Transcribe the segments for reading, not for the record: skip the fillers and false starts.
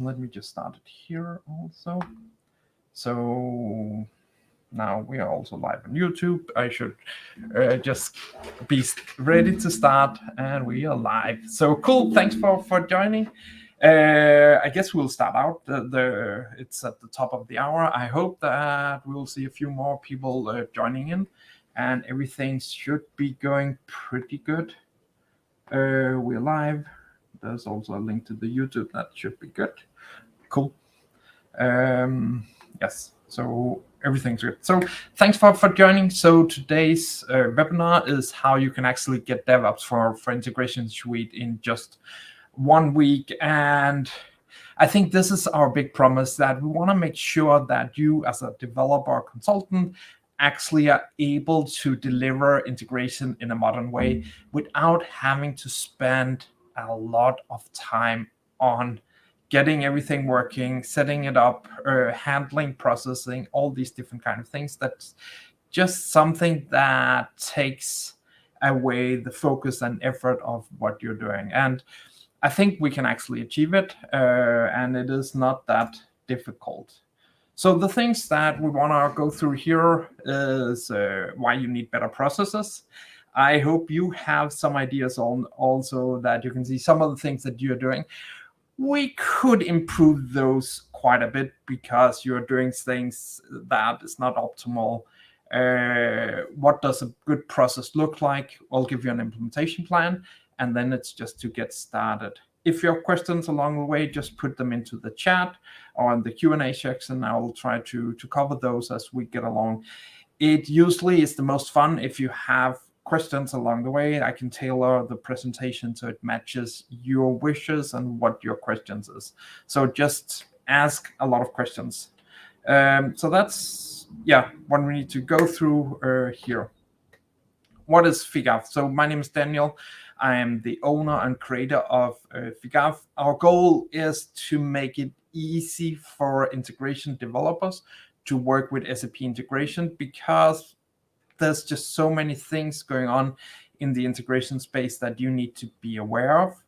Let me just start it here also. So now we are also live on YouTube. I should just be ready to start, and we are live. So cool. Thanks for joining. I guess we'll start out. It's at the top of the hour. I hope that we'll see a few more people joining in, and everything should be going pretty good. We're live. There's also a link to the YouTube. That should be good. Cool. Yes, so everything's good. So thanks for joining. So today's webinar is how you can actually get DevOps for Integration Suite in just 1 week. And I think this is our big promise, that we want to make sure that you as a developer or consultant actually are able to deliver integration in a modern way without having to spend a lot of time on getting everything working, setting it up, handling, processing, all these different kind of things. That's just something that takes away the focus and effort of what you're doing. And I think we can actually achieve it, and it is not that difficult. So the things that we want to go through here is why you need better processes. I hope you have some ideas on also that you can see some of the things that you're doing. We could improve those quite a bit because you're doing things that is not optimal. What does a good process look like? I'll give you an implementation plan, and then it's just to get started. If you have questions along the way, just put them into the chat or in the Q&A section. I will try to cover those as we get along. It usually is the most fun if you have questions along the way. I can tailor the presentation so it matches your wishes and what your questions is. So just ask a lot of questions. So that's what we need to go through here. What is FIGAF? So my name is Daniel. I am the owner and creator of FIGAF. Our goal is to make it easy for integration developers to work with SAP integration, because there's just so many things going on in the integration space that you need to be aware of.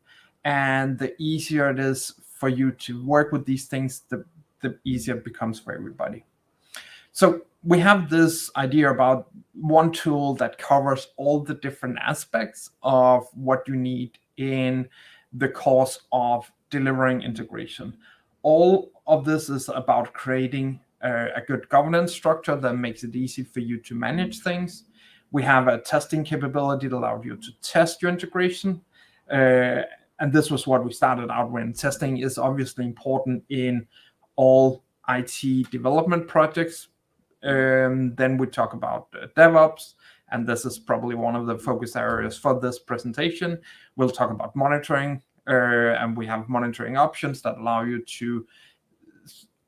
And the easier it is for you to work with these things, the easier it becomes for everybody. So we have this idea about one tool that covers all the different aspects of what you need in the course of delivering integration. All of this is about creating a good governance structure that makes it easy for you to manage things. We have a testing capability that allows you to test your integration. And this was what we started out when. Testing is obviously important in all IT development projects. Then we talk about DevOps, and this is probably one of the focus areas for this presentation. We'll talk about monitoring, and we have monitoring options that allow you to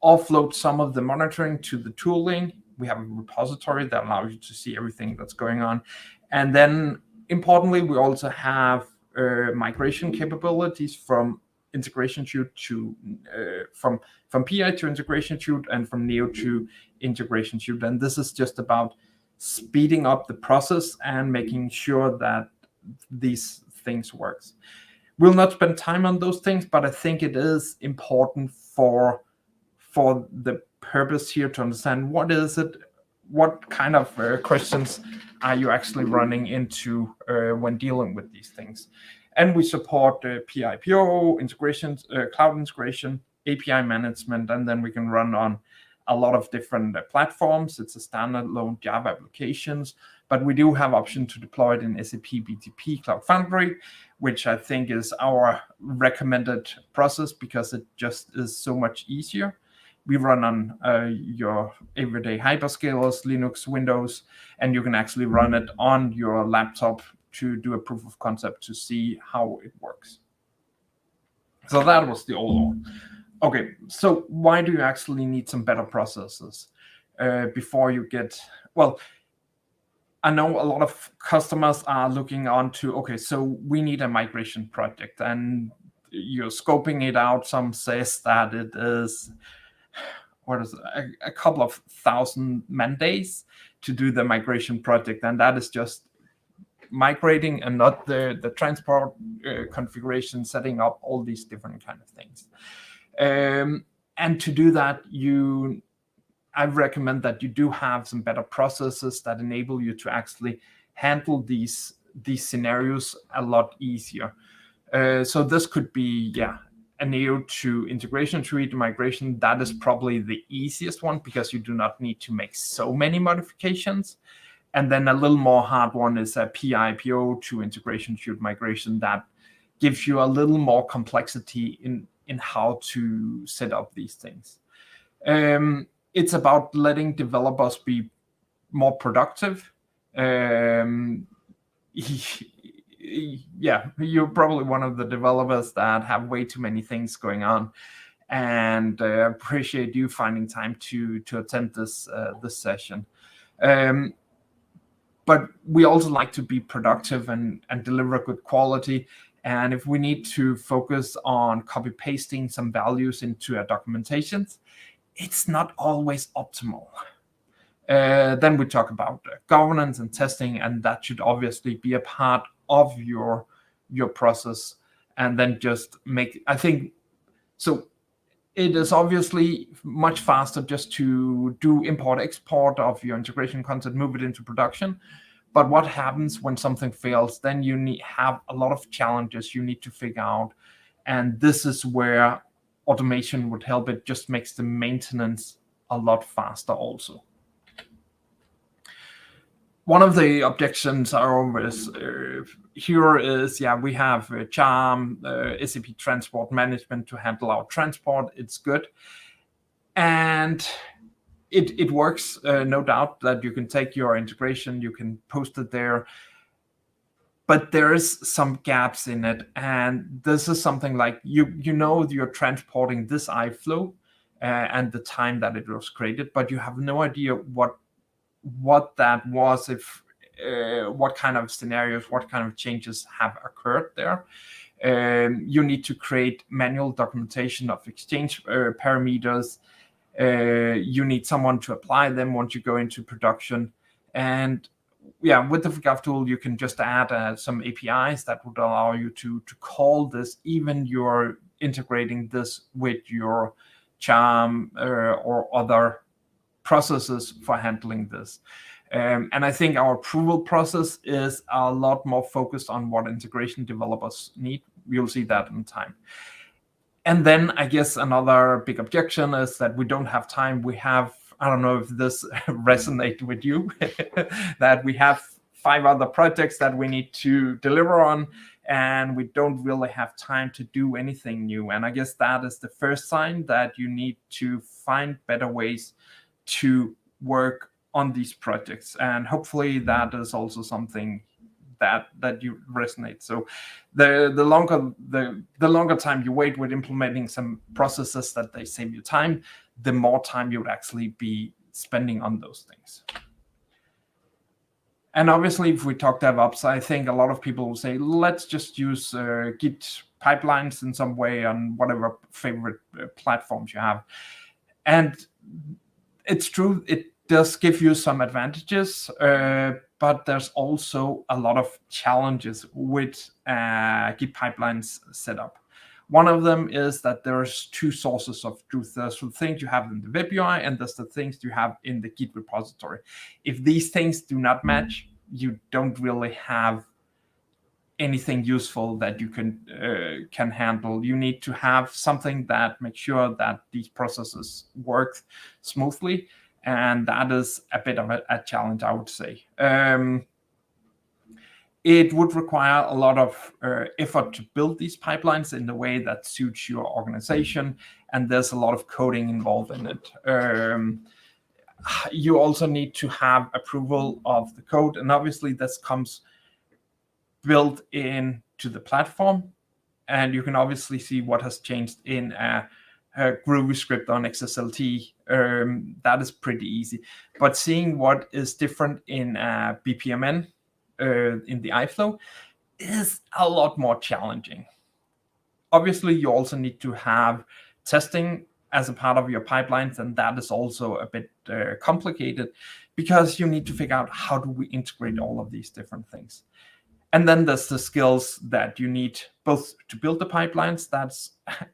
offload some of the monitoring to the tooling. We have a repository that allows you to see everything that's going on. And then importantly, we also have migration capabilities from Integration Suite to from PI to Integration Suite, and from Neo to Integration Suite. And this is just about speeding up the process and making sure that these things works. We'll not spend time on those things, but I think it is important for the purpose here to understand what is it, what kind of questions are you actually running into when dealing with these things. And we support PIPO, integrations, cloud integration, API management, and then we can run on a lot of different platforms. It's a standalone Java applications, but we do have option to deploy it in SAP BTP Cloud Foundry, which I think is our recommended process because it just is so much easier. We run on your everyday hyperscalers, Linux, Windows, and you can actually run it on your laptop to do a proof of concept to see how it works. So that was the old one. Okay, so why do you actually need some better processes before you get, well, I know a lot of customers are looking on to, okay, so we need a migration project, and you're scoping it out. Some says that it is, a couple of thousand man days to do the migration project, and that is just migrating and not the transport configuration, setting up all these different kind of things. And to do that, I recommend that you do have some better processes that enable you to actually handle these scenarios a lot easier. So this could be, a neo to integration suite migration. That is probably the easiest one because you do not need to make so many modifications. And then a little more hard one is a PIPO to integration suite migration that gives you a little more complexity in how to set up these things. It's about letting developers be more productive. You're probably one of the developers that have way too many things going on, and appreciate you finding time to attend this session. But we also like to be productive and deliver good quality. And if we need to focus on copy pasting some values into our documentations, it's not always optimal. Then we talk about governance and testing, and that should obviously be a part of your process. And then just I think so. It is obviously much faster just to do import-export of your integration content, move it into production. But what happens when something fails? Then you have a lot of challenges you need to figure out. And this is where automation would help. It just makes the maintenance a lot faster also. One of the objections are always here is, we have Charm, SAP Transport Management to handle our transport. It's good. And it works, no doubt, that you can take your integration, you can post it there. But there is some gaps in it. And this is something like, you're transporting this iFlow and the time that it was created, but you have no idea what that was, if what kind of scenarios, what kind of changes have occurred there. You need to create manual documentation of exchange parameters. You need someone to apply them once you go into production. And with the FGAF tool, you can just add some APIs that would allow you to call this, even you're integrating this with your Charm or other processes for handling this. And I think our approval process is a lot more focused on what integration developers need. We'll see that in time. And then I guess another big objection is that we don't have time. We have, I don't know if this resonates with you, that we have 5 other projects that we need to deliver on, and we don't really have time to do anything new. And I guess that is the first sign that you need to find better ways to work on these projects, and hopefully that is also something that you resonate. So the longer time you wait with implementing some processes that they save you time, the more time you would actually be spending on those things. And obviously, if we talk DevOps, I think a lot of people will say, let's just use Git pipelines in some way on whatever favorite platforms you have. And it's true, it does give you some advantages, but there's also a lot of challenges with Git pipelines setup. One of them is that there's 2 sources of truth. There's the things you have in the web UI, and there's the things you have in the Git repository. If these things do not match, you don't really have anything useful that you can handle. You need to have something that makes sure that these processes work smoothly, and that is a bit of a challenge, I would say. It would require a lot of effort to build these pipelines in the way that suits your organization, and there's a lot of coding involved in it. You also need to have approval of the code, and obviously this comes built into the platform, and you can obviously see what has changed in a Groovy script on XSLT. That is pretty easy, but seeing what is different in BPMN in the iFlow is a lot more challenging. Obviously, you also need to have testing as a part of your pipelines, and that is also a bit complicated because you need to figure out how do we integrate all of these different things. And then there's the skills that you need both to build the pipelines. That's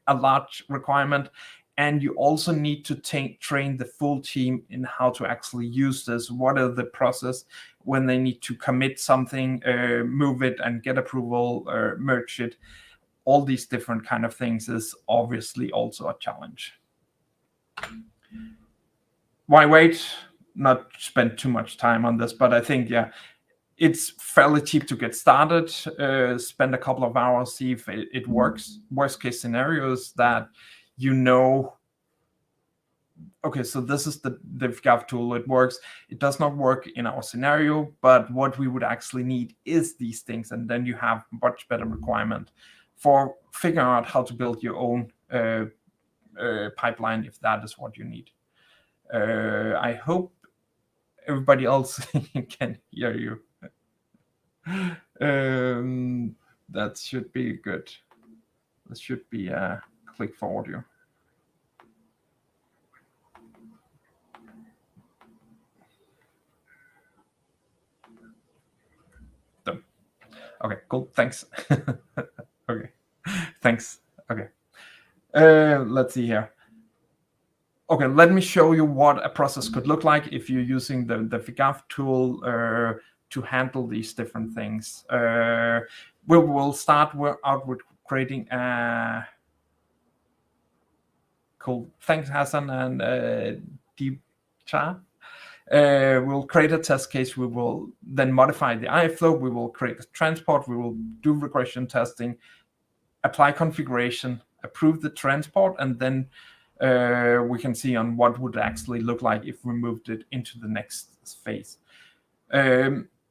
a large requirement. And you also need to train the full team in how to actually use this. What are the process when they need to commit something, move it and get approval, or merge it. All these different kind of things is obviously also a challenge. Why wait? Not spend too much time on this, but I think, yeah, it's fairly cheap to get started. Spend a couple of hours, see if it works. Worst case scenario is that okay, so this is the Diff Gap tool. It works. It does not work in our scenario, but what we would actually need is these things, and then you have much better requirement for figuring out how to build your own pipeline if that is what you need. I hope everybody else can hear you. That should be good. This should be a click for audio. Done. Okay, cool. Thanks. Okay, thanks. Okay, let's see here. Okay, let me show you what a process could look like if you're using the Diff Gap tool to handle these different things. We will start out with creating a cool. Thanks, Hassan and Deep Cha. We'll create a test case. We will then modify the iflow. We will create a transport. We will do regression testing, apply configuration, approve the transport, and then we can see on what would actually look like if we moved it into the next phase.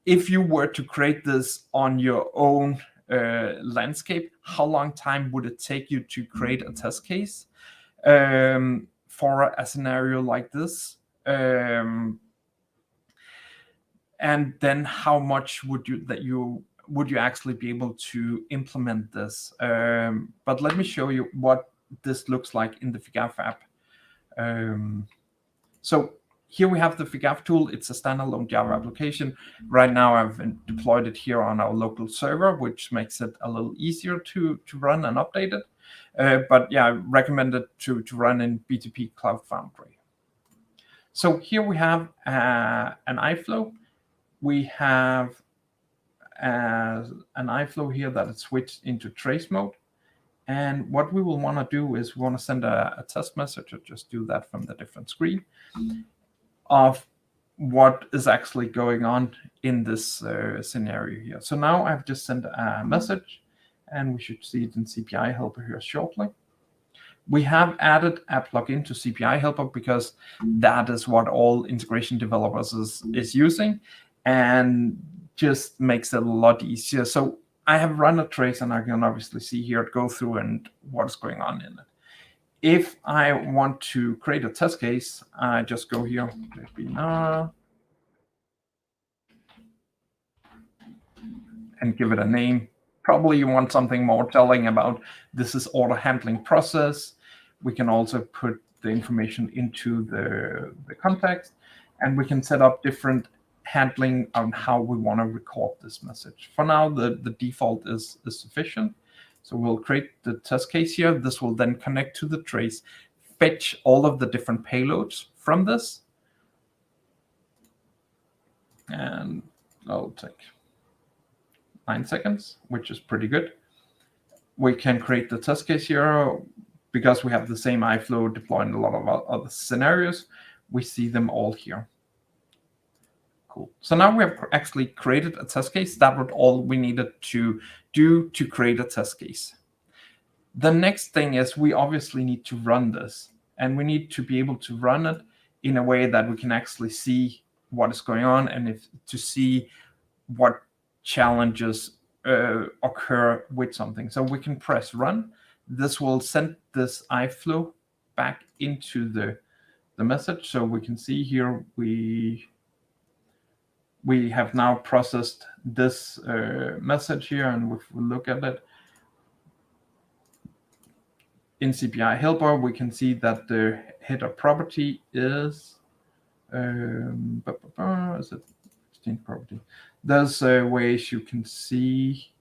If you were to create this on your own landscape, how long time would it take you to create a test case for a scenario like this? And then how much would you actually be able to implement this? But let me show you what this looks like in the Diff Gap app. So here we have the Diff Gap tool. It's a standalone Java application. Right now I've deployed it here on our local server, which makes it a little easier to run and update it. But yeah, I recommend it to run in BTP Cloud Foundry. So here we have an iflow. We have an iflow here that is switched into trace mode. And what we will want to do is we want to send a test message, or just do that from the different screen, of what is actually going on in this scenario here. So now I've just sent a message, and we should see it in CPI Helper here shortly. We have added a plugin to CPI Helper because that is what all integration developers is using, and just makes it a lot easier. So I have run a trace, and I can obviously see here it go through and what's going on in it. If I want to create a test case, I just go here, and give it a name. Probably you want something more telling about this is order handling process. We can also put the information into the context, and we can set up different handling on how we want to record this message. For now, the default is sufficient. So we'll create the test case here. This will then connect to the trace, fetch all of the different payloads from this. And that'll take 9 seconds, which is pretty good. We can create the test case here. Because we have the same iflow deployed in a lot of other scenarios, we see them all here. Cool. So now we have actually created a test case. That was all we needed to do to create a test case. The next thing is we obviously need to run this, and we need to be able to run it in a way that we can actually see what is going on, and to see what challenges occur with something. So we can press run. This will send this iflow back into the message. So we can see here we have now processed this message here, and if we look at it in CPI Helper, we can see that the header property is it 16th property? There's ways you can see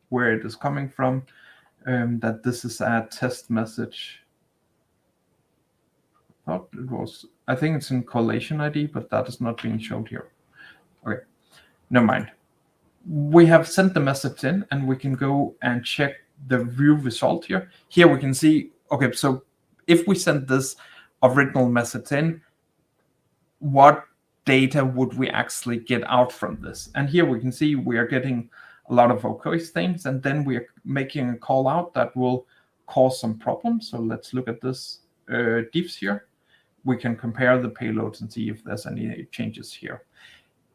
where it is coming from, that this is a test message. I think it's in collation ID, but that is not being shown here. Okay, never mind. We have sent the message in, and we can go and check the view result here. Here we can see, okay, so if we send this original message in, what data would we actually get out from this? And here we can see we are getting a lot of okay things, and then we are making a call out that will cause some problems. So let's look at this diffs here. We can compare the payloads and see if there's any changes here.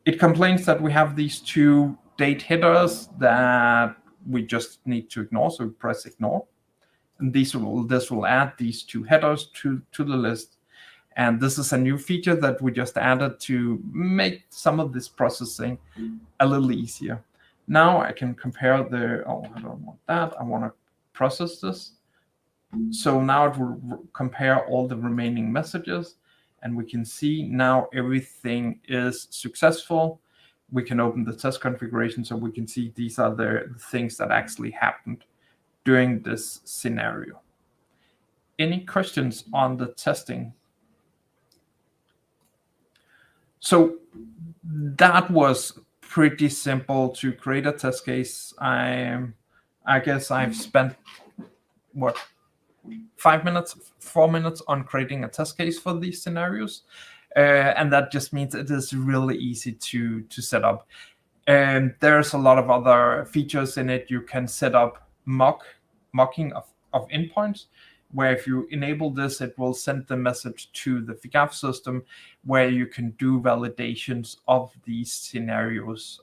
It complains that we have these two date headers that we just need to ignore, so we press ignore. And this will add these two headers to the list. And this is a new feature that we just added to make some of this processing a little easier. Now I can compare the, oh, I don't want that. I want to process this. So now it will compare all the remaining messages, and we can see now everything is successful. We can open the test configuration, so we can see these are the things that actually happened during this scenario. Any questions on the testing? So that was pretty simple to create a test case. I guess I've spent, what, 4 minutes on creating a test case for these scenarios. And that just means it is really easy to set up. And there's a lot of other features in it. You can set up mocking of endpoints, where if you enable this, it will send the message to the FIGAF system, where you can do validations of these scenarios.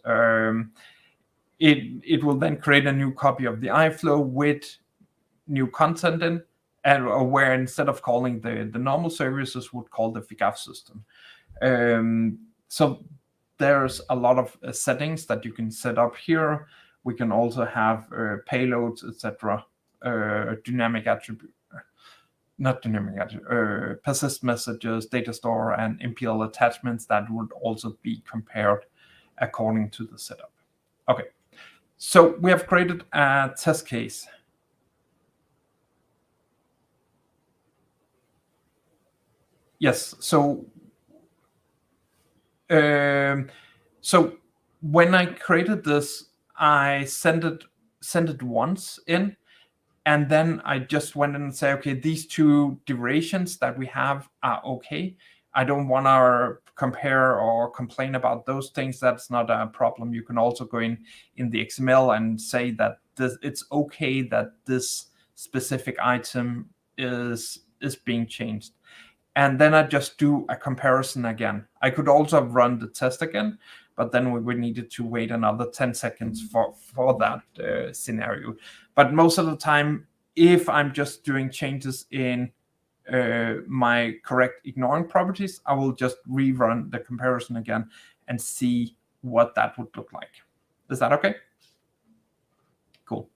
It will then create a new copy of the iFlow with new content in, and where instead of calling the normal services, would call the FIGAF system. So there's a lot of settings that you can set up here. We can also have payloads, etc. Dynamic attribute, not dynamic attribute, persist messages, data store, and MPL attachments that would also be compared according to the setup. Okay, so we have created a test case. Yes, so when I created this, I sent it once in, and then I just went in and say, okay, these two durations that we have are okay. I don't want to compare or complain about those things. That's not a problem. You can also go in the XML and say that it's okay that this specific item is being changed. And then I just do a comparison again. I could also run the test again, but then we would need to wait another 10 seconds for that scenario. But most of the time, if I'm just doing changes in my correct ignoring properties, I will just rerun the comparison again and see what that would look like. Is that okay? Cool.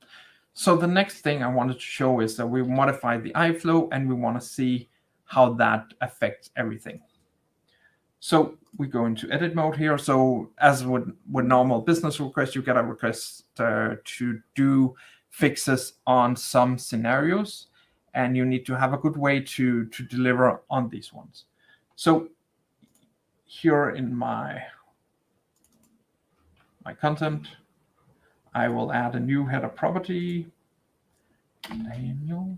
So the next thing I wanted to show is that we modified the iFlow, and we want to see how that affects everything. So we go into edit mode here. So as with normal business requests, you get a request to do fixes on some scenarios, and you need to have a good way to deliver on these ones. So here in my content, I will add a new header property, Daniel.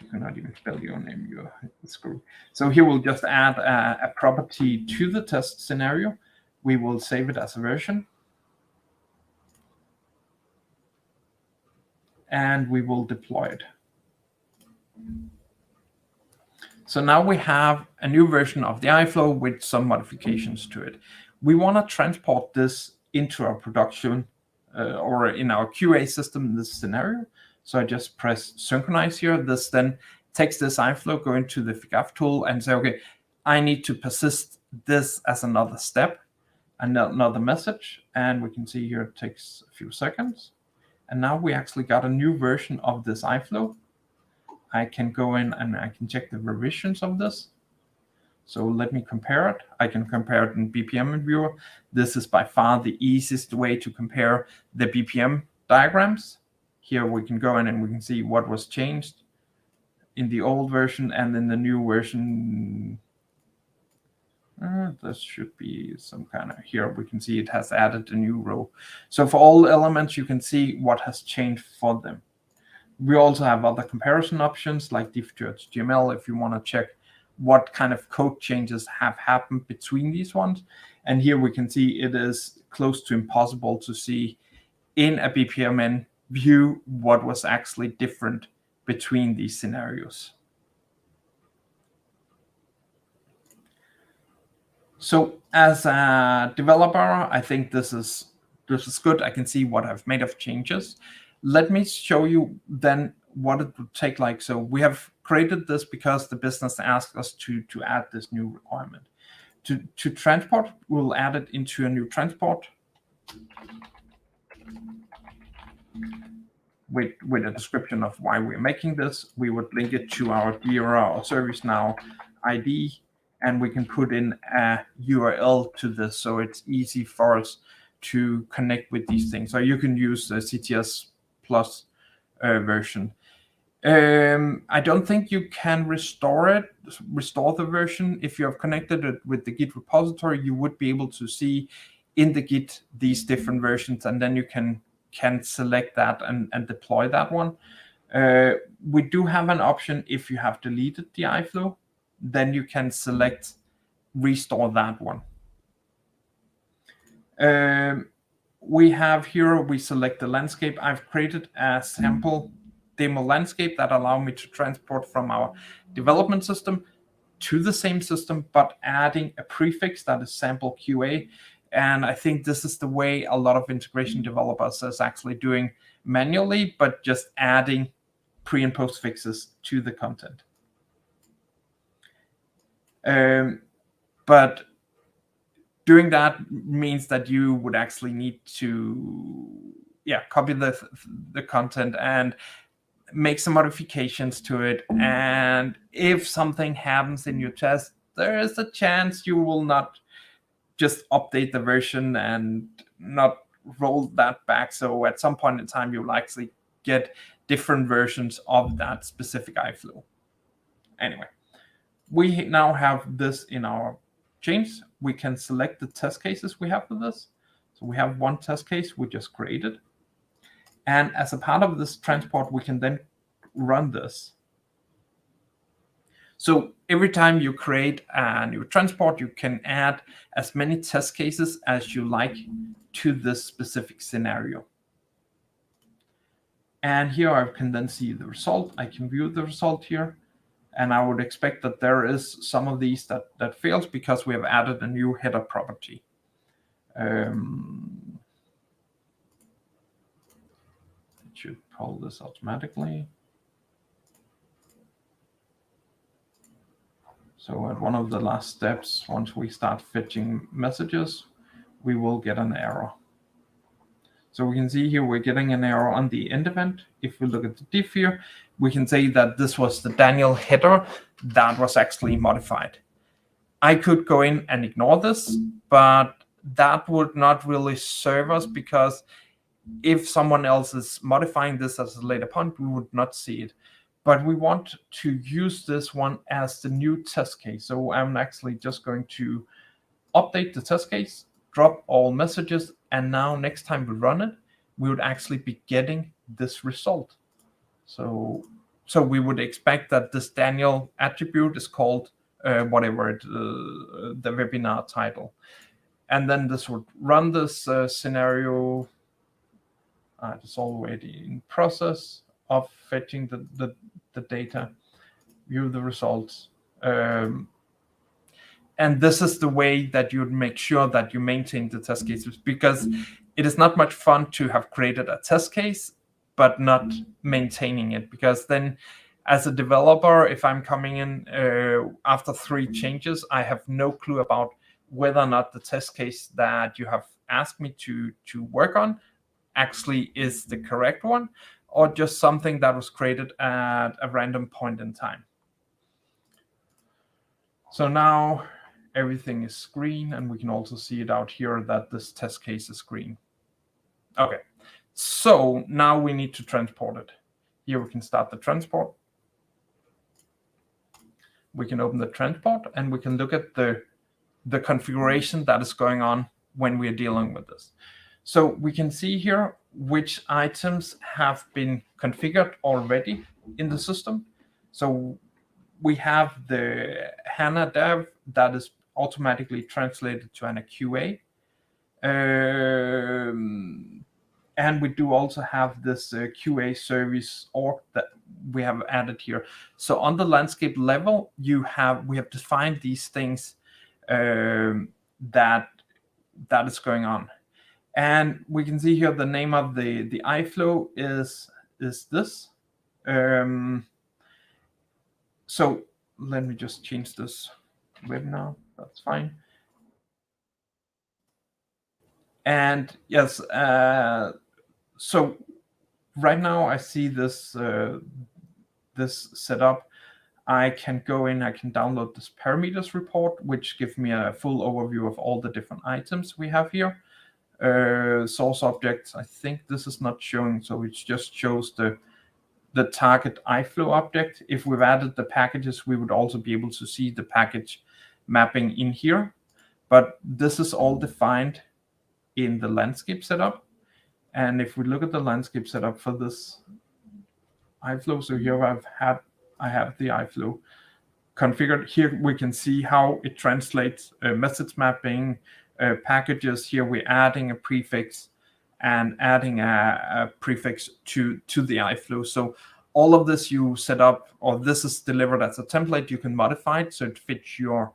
You cannot even spell your name, you're screwed. So here we'll just add a property to the test scenario. We will save it as a version. And we will deploy it. So now we have a new version of the iFlow with some modifications to it. We want to transport this into our production or in our QA system in this scenario. So I just press synchronize here. This then takes this iFlow, go into the FIGAF tool, and say, okay, I need to persist this as another step, another message. And we can see here it takes a few seconds. And now we actually got a new version of this iFlow. I can go in and I can check the revisions of this. So let me compare it. I can compare it in BPM viewer. This is by far the easiest way to compare the BPM diagrams. Here we can go in and we can see what was changed in the old version and in the new version. This should be some kind of, here we can see it has added a new row. So for all elements, you can see what has changed for them. We also have other comparison options like diff to HTML if you want to check what kind of code changes have happened between these ones. And here we can see it is close to impossible to see in a BPMN view what was actually different between these scenarios. So as a developer, I think this is good. I can see what I've made of changes. Let me show you then what it would take like. So we have created this because the business asked us to add this new requirement. To transport, we'll add it into a new transport with a description of why we're making this. We would link it to our Jira or ServiceNow ID, and we can put in a URL to this so it's easy for us to connect with these things. So you can use the CTS Plus version. I don't think you can restore the version. If you have connected it with the Git repository, you would be able to see in the Git these different versions, and then you can select that and deploy that one. We do have an option if you have deleted the iFlow, then you can select restore that one. We have here, we select the landscape. I've created a sample demo landscape that allow me to transport from our development system to the same system, but adding a prefix that is sample QA. And I think this is the way a lot of integration developers is actually doing manually, but just adding pre and post fixes to the content. But doing that means that you would actually need to copy the content and make some modifications to it. And if something happens in your test, there is a chance you will not just update the version and not roll that back. So at some point in time, you'll actually get different versions of that specific iFlow. Anyway, we now have this in our chains. We can select the test cases we have for this. So we have one test case we just created. And as a part of this transport, we can then run this. So every time you create a new transport, you can add as many test cases as you like to this specific scenario. And here I can then see the result. I can view the result here. And I would expect that there is some of these that fails because we have added a new header property. It should pull this automatically. So at one of the last steps, once we start fetching messages, we will get an error. So we can see here we're getting an error on the end event. If we look at the diff here, we can say that this was the Daniel header that was actually modified. I could go in and ignore this, but that would not really serve us because if someone else is modifying this at a later point, we would not see it. But we want to use this one as the new test case. So I'm actually just going to update the test case, drop all messages, and now next time we run it, we would actually be getting this result. So we would expect that this Daniel attribute is called whatever the webinar title. And then this would run this scenario. It's already in process of fetching the data, view the results. And this is the way that you'd make sure that you maintain the test cases, because it is not much fun to have created a test case, but not maintaining it. Because then as a developer, if I'm coming in after 3 changes, I have no clue about whether or not the test case that you have asked me to work on actually is the correct one, or just something that was created at a random point in time. So now everything is green, and we can also see it out here that this test case is green. Okay, so now we need to transport it. Here we can start the transport. We can open the transport, and we can look at the configuration that is going on when we are dealing with this. So we can see here which items have been configured already in the system. So we have the HANA dev that is automatically translated to HANA QA. And we do also have this QA service org that we have added here. So on the landscape level, we have defined these things that is going on. And we can see here the name of the iFlow is this. So let me just change this webinar. That's fine. And yes, so right now I see this this setup. I can go in, I can download this parameters report, which gives me a full overview of all the different items we have here. Source objects, I think this is not showing, so it just shows the target iFlow object. If we've added the packages, we would also be able to see the package mapping in here. But this is all defined in the landscape setup. And if we look at the landscape setup for this iFlow, so here I have the iFlow configured. Here we can see how it translates message mapping, packages. Here we're adding a prefix and adding a prefix to the iFlow. So all of this you set up, or this is delivered as a template. You can modify it so it fits your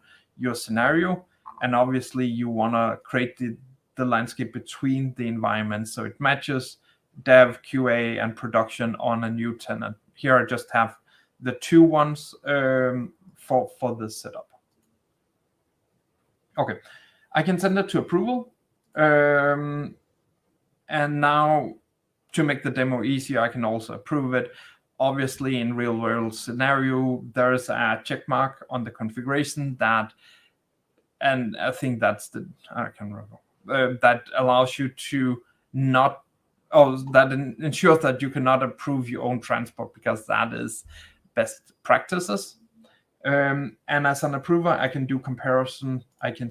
scenario. And obviously you want to create the landscape between the environments so it matches dev, QA, and production on a new tenant. Here I just have the two ones for this setup. Okay, I can send it to approval. And now to make the demo easier, I can also approve it. Obviously, in real world scenario, there is a check mark on the configuration and I think that's I can remember. That allows you to that ensures that you cannot approve your own transport, because that is best practices. And as an approver, I can do comparison. I can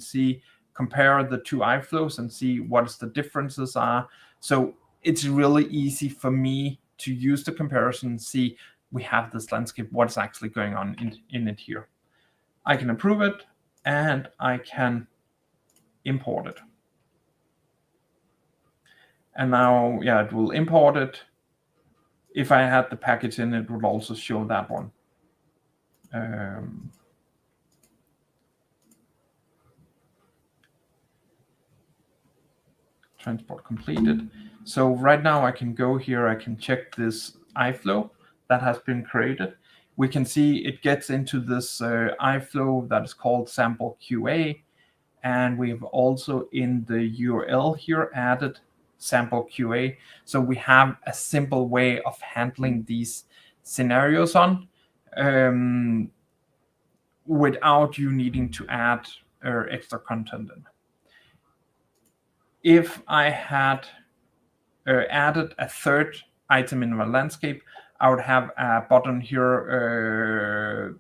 compare the two iFlows and see what the differences are. So it's really easy for me to use the comparison and see we have this landscape, what's actually going on in it here. I can approve it and I can import it. And now, yeah, it will import it. If I had the package in, it would also show that one. Transport completed. So right now I can go here, I can check this iFlow that has been created. We can see it gets into this iFlow that is called sample QA. And we have also in the URL here added sample QA. So we have a simple way of handling these scenarios on without you needing to add extra content in. If I had added a third item in my landscape, I would have a button here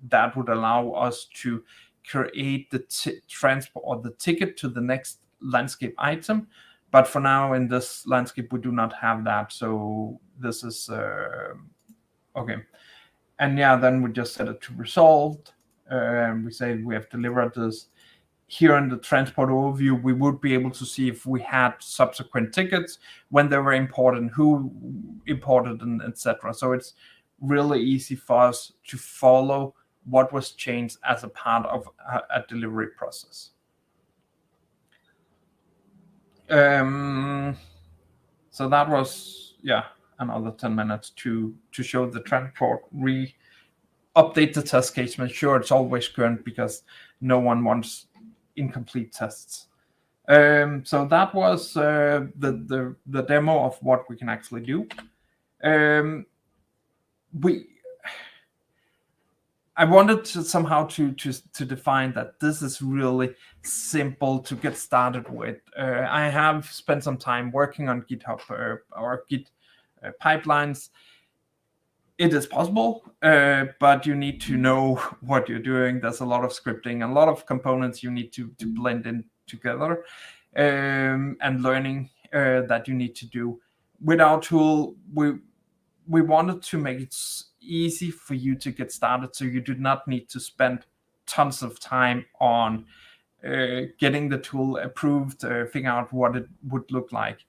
that would allow us to create the transport or the ticket to the next landscape item. But for now, in this landscape, we do not have that. So this is okay. And yeah, then we just set it to resolved. We say we have delivered this. Here in the transport overview, we would be able to see if we had subsequent tickets, when they were imported, who imported, and etc. So it's really easy for us to follow what was changed as a part of a delivery process. So that was, yeah, another 10 minutes to show the transport, update the test case, make sure it's always current, because no one wants incomplete tests. So that was the demo of what we can actually do. I wanted to somehow to define that this is really simple to get started with. I have spent some time working on GitHub or Git pipelines. It is possible, but you need to know what you're doing. There's a lot of scripting, a lot of components you need to blend in together, and learning that you need to do. With our tool, we wanted to make it easy for you to get started, so you do not need to spend tons of time on getting the tool approved, figuring out what it would look like.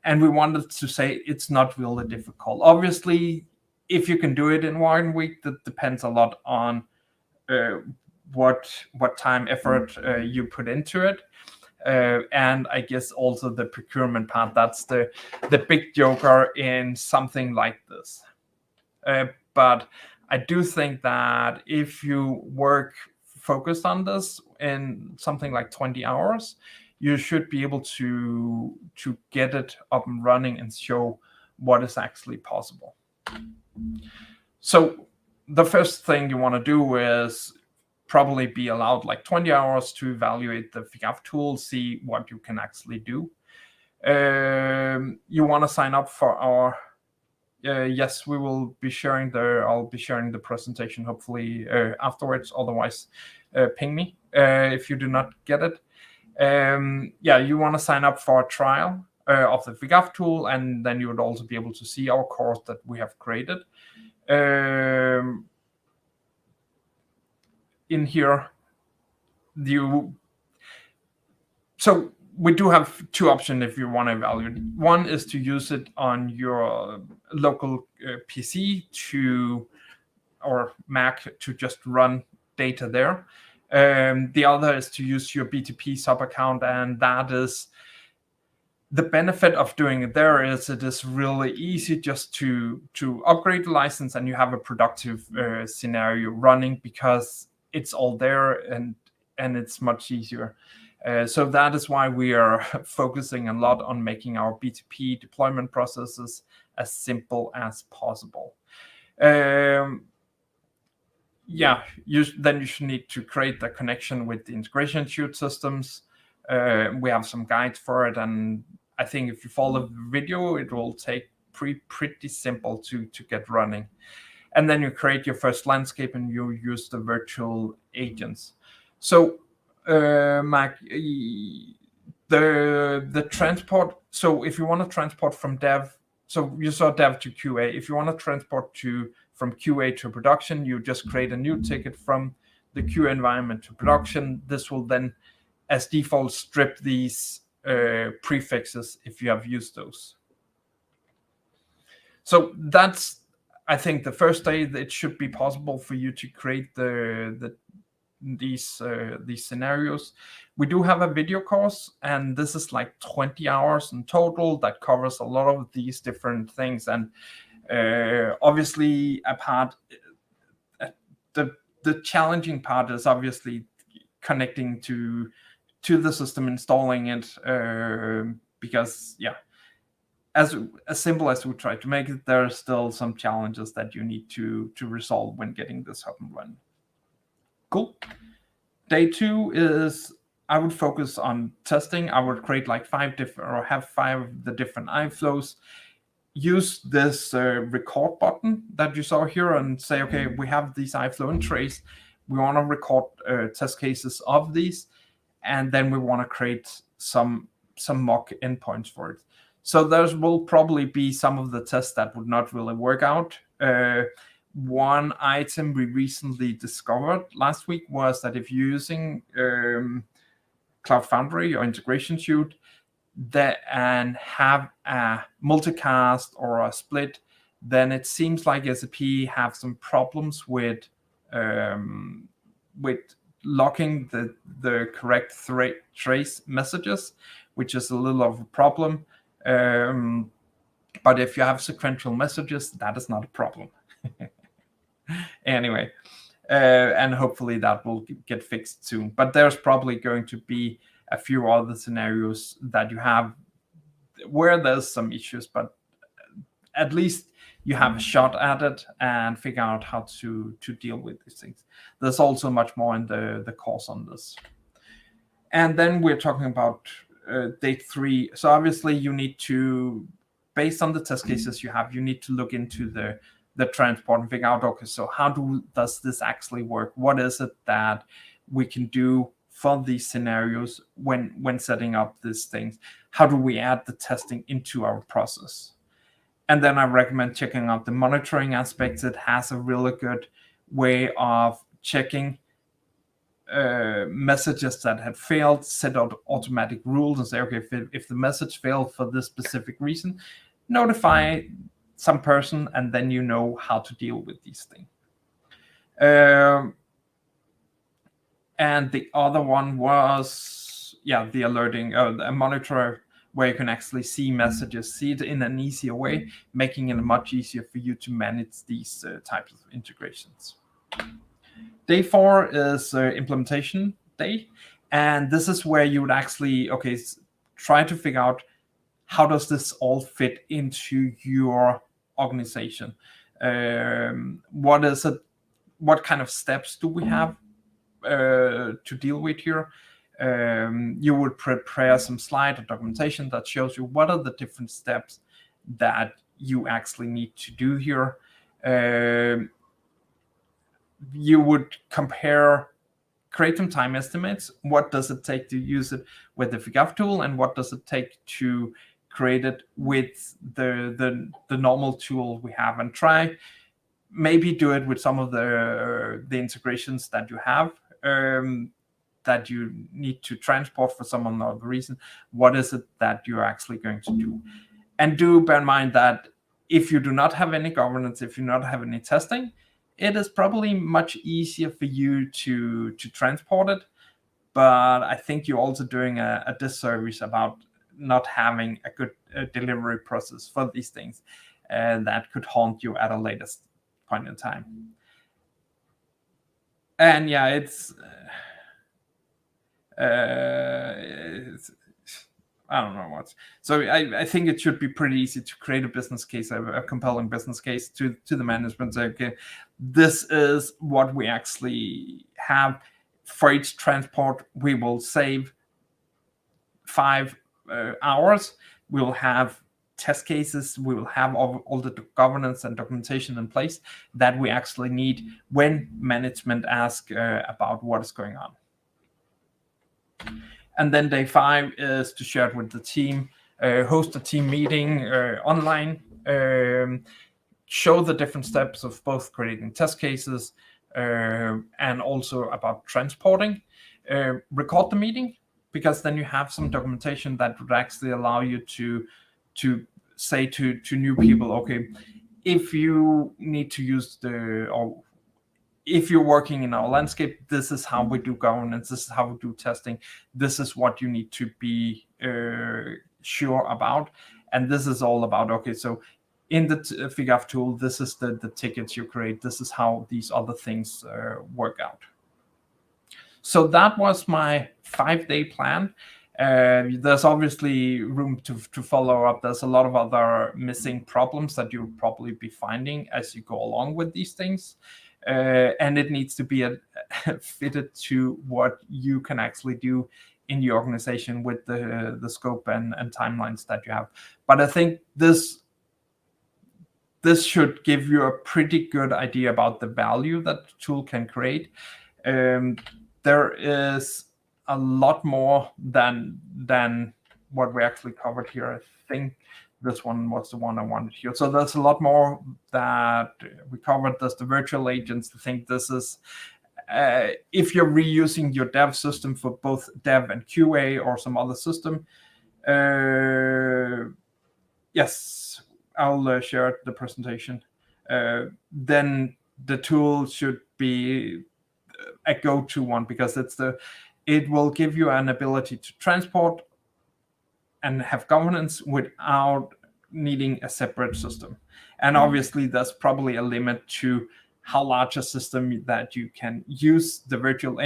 And we wanted to say it's not really difficult. Obviously, if you can do it in 1 week, that depends a lot on what time, effort you put into it. And I guess also the procurement part, that's the big joker in something like this. But I do think that if you work focused on this in something like 20 hours, you should be able to get it up and running and show what is actually possible. So the first thing you want to do is probably be allowed like 20 hours to evaluate the FIGAF tool, see what you can actually do. You want to sign up for our yes, we will be sharing I'll be sharing the presentation hopefully afterwards. Otherwise, ping me if you do not get it. You want to sign up for a trial of the FIGAF tool, and then you would also be able to see our course that we have created. In here, so we do have two options if you want to evaluate. One is to use it on your local PC or Mac to just run data there. The other is to use your BTP sub account, and that is the benefit of doing it there is it is really easy just to upgrade the license, and you have a productive scenario running because it's all there and it's much easier. So that is why we are focusing a lot on making our BTP deployment processes as simple as possible. Then you should need to create the connection with the Integration Suite systems. We have some guides for it, and I think if you follow the video, it will take pretty simple to get running. And then you create your first landscape and you use the virtual agents. So Mac, the transport, so if you want to transport from dev, so you saw dev to QA. If you want to transport from QA to production, you just create a new ticket from the QA environment to production. This will then, as default, strip these prefixes if you have used those. So that's, I think, the first day that it should be possible for you to create these scenarios. We do have a video course, and this is like 20 hours in total that covers a lot of these different things. And obviously, the challenging part is obviously connecting to the system, installing it, because as simple as we try to make it, there are still some challenges that you need to resolve when getting this up and running. Cool. Day 2 is I would focus on testing. I would create like 5 of the different iFlows. Use this record button that you saw here and say, okay, we have these iFlow in trace. We want to record test cases of these, and then we want to create some mock endpoints for it. So there will probably be some of the tests that would not really work out. One item we recently discovered last week was that if you're using Cloud Foundry or Integration Suite and have a multicast or a split, then it seems like SAP have some problems with locking the correct trace messages, which is a little of a problem. But if you have sequential messages, that is not a problem. Anyway, and hopefully that will get fixed soon. But there's probably going to be a few other scenarios that you have where there's some issues, but at least you have a shot at it and figure out how to deal with these things. There's also much more in the course on this. And then we're talking about day 3. So obviously you need to, based on the test cases you have, you need to look into the transport and figure out, okay, so how does this actually work? What is it that we can do for these scenarios when setting up these things? How do we add the testing into our process? And then I recommend checking out the monitoring aspects. It has a really good way of checking messages that had failed, set out automatic rules and say, okay, if the message failed for this specific reason, notify some person, and then you know how to deal with these things. And the other one was, the alerting, a monitor where you can actually see messages, see it in an easier way, making it much easier for you to manage these types of integrations. Day 4 is implementation day. And this is where you would actually, try to figure out how does this all fit into your organization? What is it? What kind of steps do we have to deal with here? You would prepare some slide or documentation that shows you what are the different steps that you actually need to do here. You would create some time estimates. What does it take to use it with the FIGAF tool, and what does it take to create it with the normal tool we have, and try maybe do it with some of the integrations that you have that you need to transport for some other reason. What is it that you're actually going to do? And do bear in mind that if you do not have any governance, if you do not have any testing, it is probably much easier for you to transport it. But I think you're also doing a disservice about not having a good delivery process for these things that could haunt you at a later point in time. And it's I don't know what. So I think it should be pretty easy to create a business case, a compelling business case to the management. Say, okay, this is what we actually have. For each transport, we will save 5 hours. We'll have test cases. We will have all the governance and documentation in place that we actually need when management asks about what is going on. And then day 5 is to share it with the team, host a team meeting online, show the different steps of both creating test cases and also about transporting. Record the meeting, because then you have some documentation that would actually allow you to say to new people, okay, if you need to use if you're working in our landscape, this is how we do governance, this is how we do testing, this is what you need to be sure about. And this is all about, okay, so in the FIGAF tool, this is the tickets you create, this is how these other things work out. So that was my 5-day plan. There's obviously room to follow up. There's a lot of other missing problems that you'll probably be finding as you go along with these things. And it needs to be fitted to what you can actually do in your organization with the scope and timelines that you have. But I think this should give you a pretty good idea about the value that the tool can create. There is a lot more than what we actually covered here. I think this one was the one I wanted here. So there's a lot more that we covered. There's the virtual agents. I think this is, if you're reusing your dev system for both dev and QA or some other system, yes, I'll share the presentation. Then the tool should be a go-to one, because it will give you an ability to transport and have governance without needing a separate system. And obviously, there's probably a limit to how large a system that you can use the virtual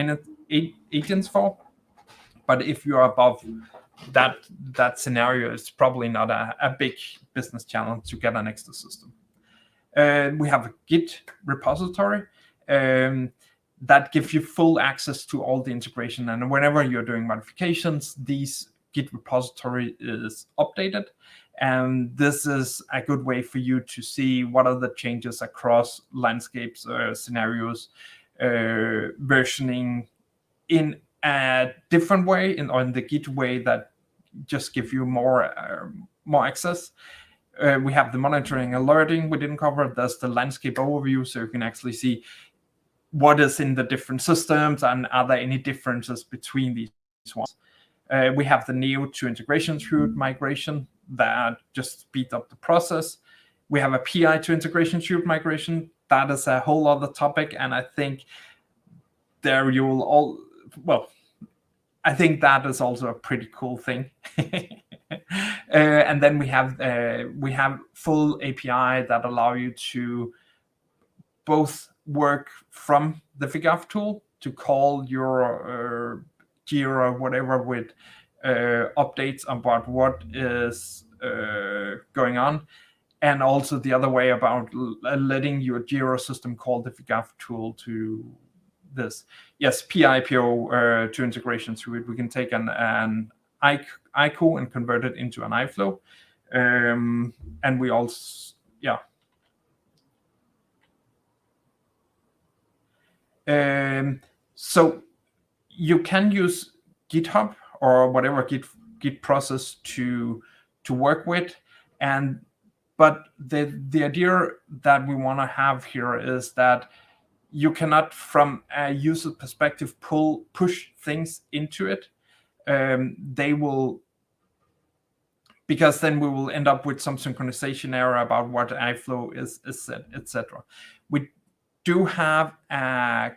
agents for. But if you're above that scenario is probably not a big business challenge to get an extra system. We have a Git repository that gives you full access to all the integration, and whenever you're doing modifications, these Git repository is updated, and this is a good way for you to see what are the changes across landscapes, scenarios, versioning in a different way, in the Git way that just give you more access. We have the monitoring alerting we didn't cover. There's the landscape overview, so you can actually see what is in the different systems and are there any differences between these ones. We have the Neo to Integration Suite migration that just speeds up the process. We have a PI to Integration Suite migration. That is a whole other topic, and I think there you will I think that is also a pretty cool thing. And then we have full API that allow you to both work from the FigAff tool to call your Jira or whatever with updates about what is going on, and also the other way about letting your Jira system call the FigAff tool to this. Yes, PIPO to Integration Suite. We can take an ICO and convert it into an iFlow, and we also so you can use GitHub or whatever Git process to work with, but the idea that we want to have here is that you cannot, from a user perspective, push things into it. They will, because then we will end up with some synchronization error about what iFlow is set, etc. We do have a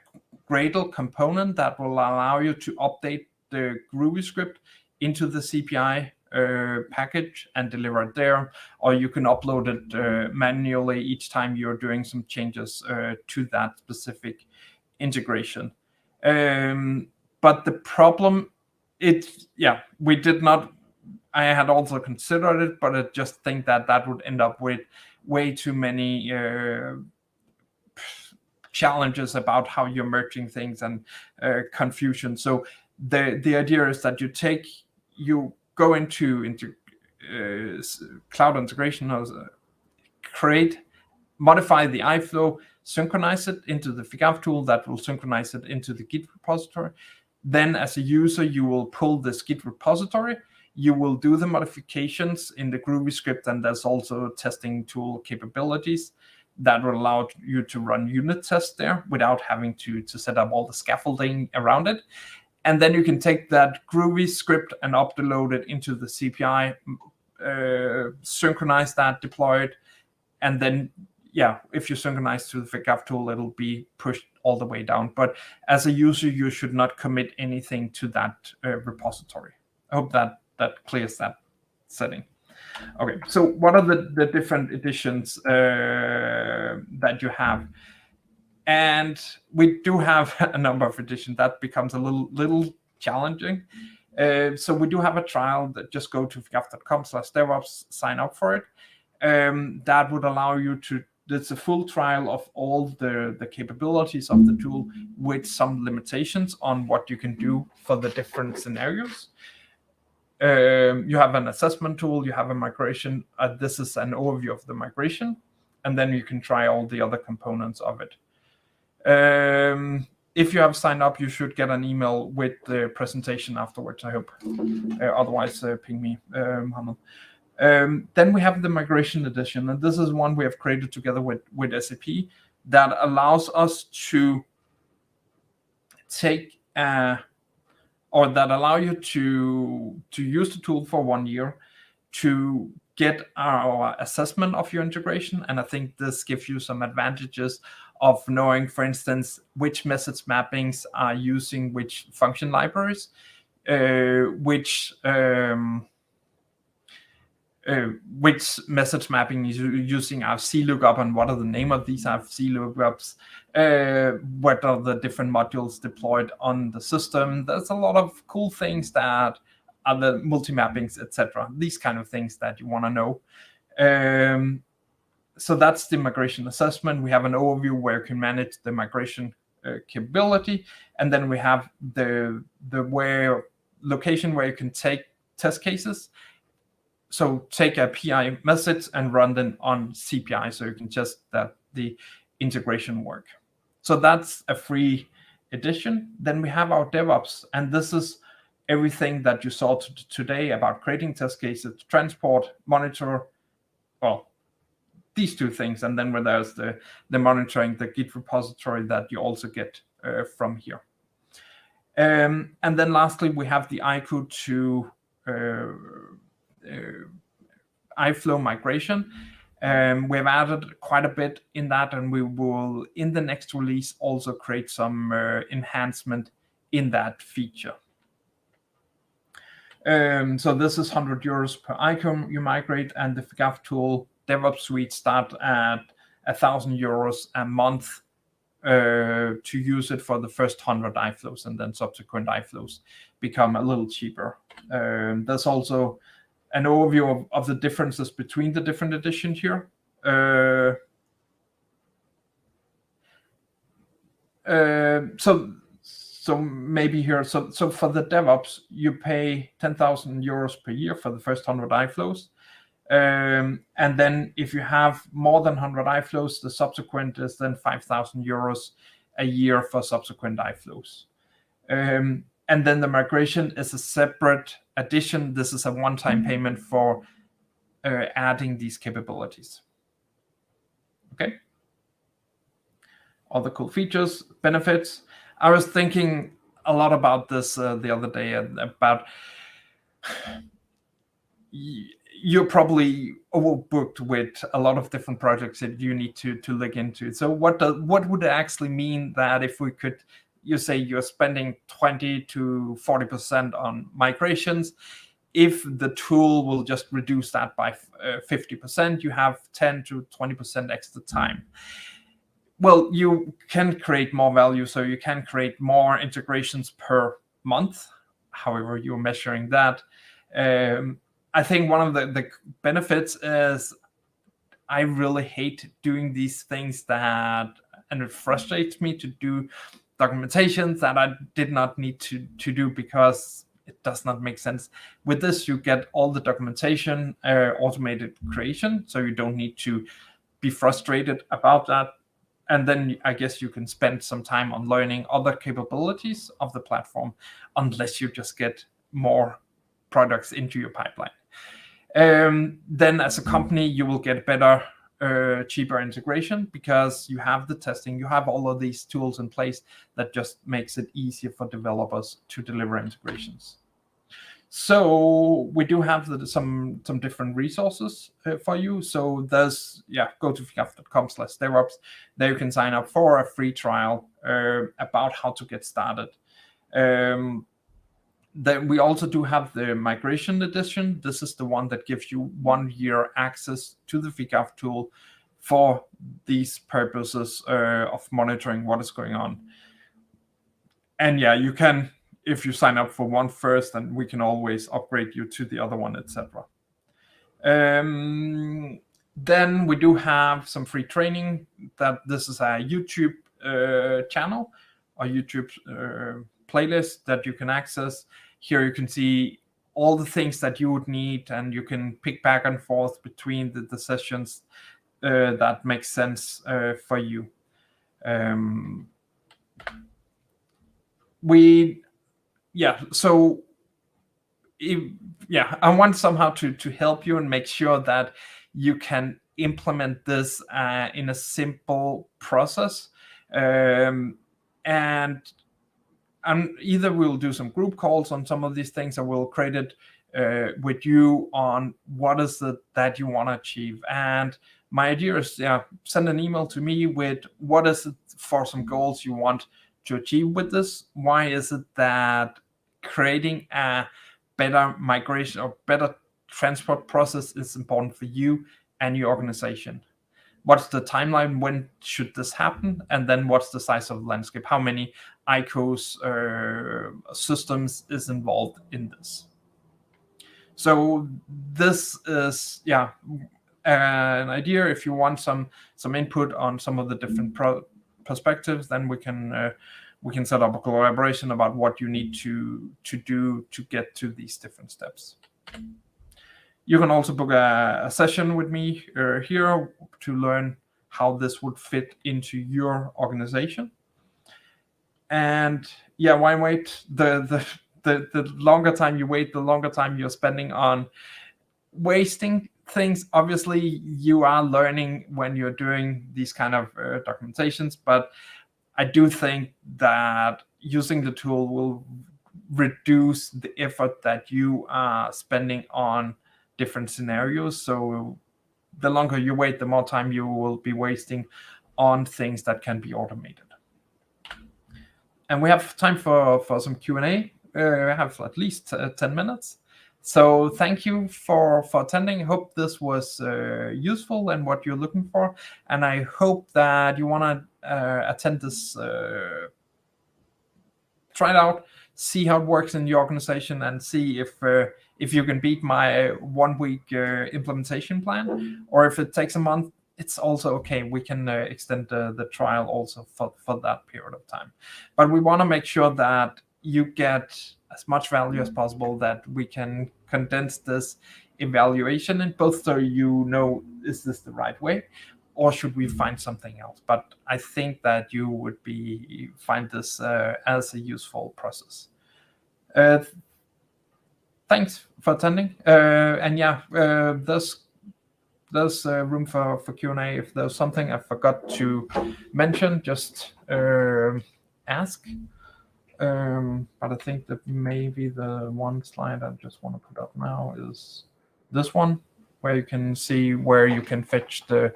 Gradle component that will allow you to update the Groovy script into the CPI package and deliver it there, or you can upload it manually each time you're doing some changes to that specific integration. But the problem, we did not, I had also considered it, but I just think that would end up with way too many challenges about how you're merging things and confusion. So the idea is that you go into cloud integration, modify the iFlow, synchronize it into the FigAff tool that will synchronize it into the Git repository. Then as a user, you will pull this Git repository, you will do the modifications in the Groovy script, and there's also testing tool capabilities that will allow you to run unit tests there without having to set up all the scaffolding around it. And then you can take that Groovy script and upload it into the CPI, synchronize that, deploy it, and then, if you synchronize to the FigAff tool, it'll be pushed all the way down. But as a user, you should not commit anything to that repository. I hope that clears that setting. Okay, so what are the different editions that you have? And we do have a number of editions that becomes a little challenging. So we do have a trial that just go to figaf.com/DevOps, sign up for it. That would allow you to, it's a full trial of all the capabilities of the tool with some limitations on what you can do for the different scenarios. You have an assessment tool, you have a migration. This is an overview of the migration, and then you can try all the other components of it. If you have signed up, you should get an email with the presentation afterwards, I hope. Otherwise, ping me, Mohammed. Then we have the migration edition, and this is one we have created together with SAP that allows us to take or that allow you to use the tool for 1 year to get our assessment of your integration. And I think this gives you some advantages of knowing, for instance, which message mappings are using which function libraries, which message mapping is using our CLOOKUP, and what are the name of these CLOOKUPs, what are the different modules deployed on the system. There's a lot of cool things that other multi-mappings, etc. These kind of things that you want to know. So that's the migration assessment. We have an overview where you can manage the migration capability, and then we have the location where you can take test cases. So take a PI message and run them on CPI, so you can just that the integration work. So that's a free edition. Then we have our DevOps, and this is everything that you saw today about creating test cases, transport, monitor, well, these two things, and then where there's the monitoring, the Git repository that you also get from here. And then lastly, we have the IQ to iFlow migration. We have added quite a bit in that, and we will, in the next release, also create some enhancement in that feature. So this is 100 euros per icon you migrate, and the Gap tool DevOps Suite start at 1,000 euros a month to use it for the first 100 iFlows, and then subsequent iFlows become a little cheaper. There's also an overview of the differences between the different editions here. So maybe here, so for the DevOps, you pay 10,000 euros per year for the first 100 iFlows. And then if you have more than 100 iFlows, the subsequent is then 5,000 euros a year for subsequent iFlows. And then the migration is a separate addition. This is a one-time payment for adding these capabilities. Okay. All the cool features, benefits. I was thinking a lot about this the other day, about you're probably overbooked with a lot of different projects that you need to look into. So what would it actually mean that if we could, you say you're spending 20 to 40% on migrations, if the tool will just reduce that by 50%, you have 10 to 20% extra time. Well, you can create more value, so you can create more integrations per month, however you're measuring that. I think one of the benefits is I really hate doing these things and it frustrates me to do documentations that I did not need to do because it does not make sense. With this, you get all the documentation, automated creation, so you don't need to be frustrated about that. And then I guess you can spend some time on learning other capabilities of the platform, unless you just get more products into your pipeline. Then as a company, you will get better, cheaper integration because you have the testing, you have all of these tools in place that just makes it easier for developers to deliver integrations. So we do have some different resources for you. So there's, go to fgaf.com/DevOps. There you can sign up for a free trial about how to get started. Then we also do have the migration edition. This is the one that gives you 1 year access to the VGAF tool for these purposes of monitoring what is going on. And you can, if you sign up for one first, then we can always upgrade you to the other one, etc. Then we do have some free training. That this is a YouTube channel, a YouTube playlist that you can access. Here you can see all the things that you would need, and you can pick back and forth between the sessions that make sense for you. I want somehow to help you and make sure that you can implement this in a simple process. And either we'll do some group calls on some of these things, or we'll create it with you on what is it that you want to achieve. And my idea is, send an email to me with what is it for some goals you want to achieve with this. Why is it that creating a better migration or better transport process is important for you and your organization? What's the timeline? When should this happen? And then what's the size of the landscape? How many ICOs systems is involved in this? So this is an idea. If you want some input on some of the different perspectives, then we can set up a collaboration about what you need to do to get to these different steps. You can also book a session with me here to learn how this would fit into your organization. And why wait? The longer time you wait, the longer time you're spending on wasting things. Obviously, you are learning when you're doing these kind of documentations, but I do think that using the tool will reduce the effort that you are spending on different scenarios. So the longer you wait, the more time you will be wasting on things that can be automated. And we have time for some Q&A. We have at least 10 minutes. So thank you for attending. I hope this was useful and what you're looking for. And I hope that you want to attend this, try it out, see how it works in your organization, and see if you can beat my 1 week implementation plan, or if it takes a month, it's also okay. We can extend the trial also for that period of time. But we want to make sure that you get as much value as possible, that we can condense this evaluation in both, so you know, is this the right way, or should we find something else? But I think that you would find this as a useful process. Thanks for attending. And there's room for Q&A. If there's something I forgot to mention, just ask. But I think that maybe the one slide I just want to put up now is this one, where you can see where you can fetch the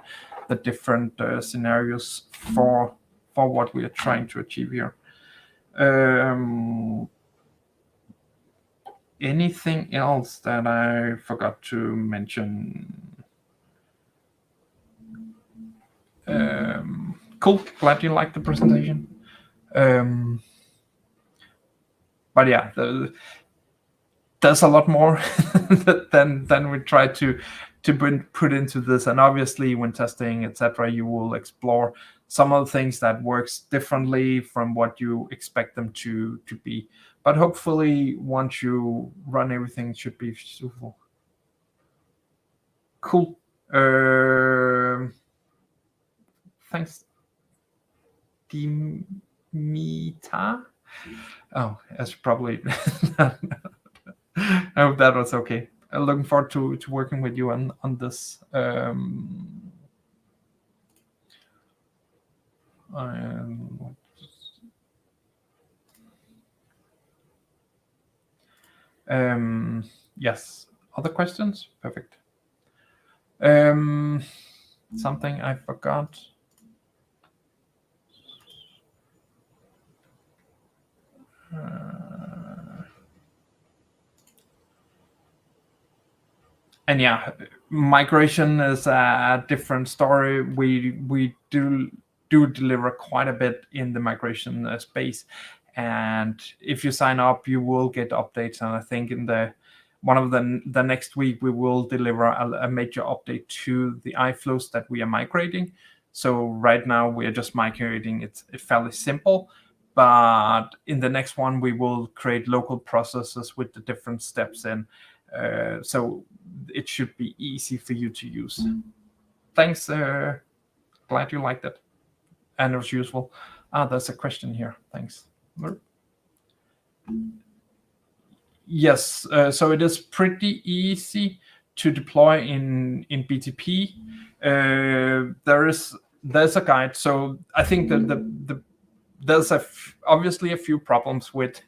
different scenarios for what we are trying to achieve here. Anything else that I forgot to mention? Cool. Glad you liked the presentation. But yeah, there's a lot more than we try to put into this. And obviously, when testing, etc., you will explore some of the things that works differently from what you expect them to be. But hopefully, once you run everything, it should be useful. Cool. Thanks, Dimita. Oh, that's probably. I hope that was okay. I'm looking forward to working with you on this. Yes. Other questions? Perfect. Something I forgot. And yeah, migration is a different story. We do deliver quite a bit in the migration space, and if you sign up, you will get updates. And I think in one of the next week, we will deliver a major update to the iFlows that we are migrating. So right now we are just migrating. It's fairly simple, but in the next one we will create local processes with the different steps in. So it should be easy for you to use. Thanks. Glad you liked it and it was useful. There's a question here. Thanks. Yes. So it is pretty easy to deploy in BTP. There's a guide. So I think that there's obviously a few problems with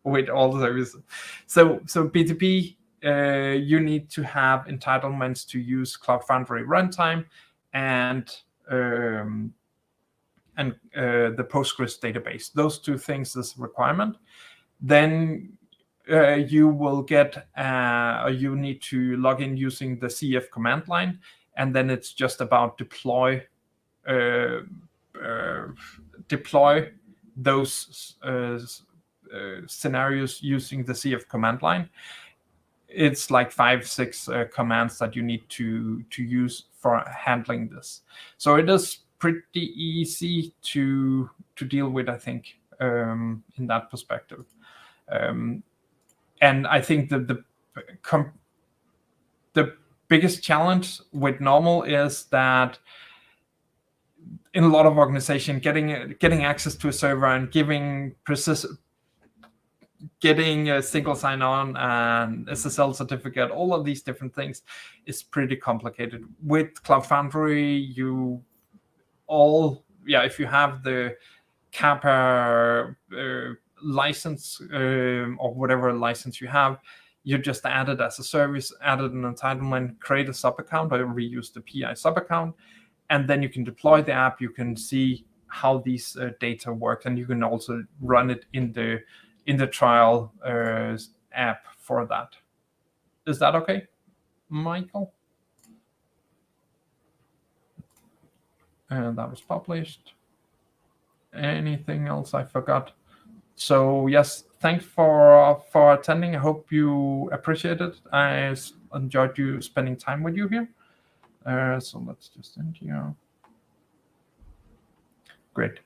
with all the services. So BTP. You need to have entitlements to use Cloud Foundry runtime and the Postgres database. Those two things is a requirement. Then you will get you need to log in using the CF command line, and then it's just about deploy those scenarios using the CF command line. it's like 5-6 commands that you need to use for handling this. So it is pretty easy to deal with, I think, in that perspective. And I think that the biggest challenge with normal is that in a lot of organizations, getting access to a server and getting a single sign-on and SSL certificate, all of these different things is pretty complicated. With Cloud Foundry, if you have the Kappa license or whatever license you have, you just add it as a service, added an entitlement, create a sub account or reuse the PI sub account, and then you can deploy the app. You can see how these data work, and you can also run it in the trial app for that. Is that okay, Michael? And that was published. Anything else I forgot? So yes, thanks for attending. I hope you appreciate it. I enjoyed you spending time with you here. So let's just end here. Great.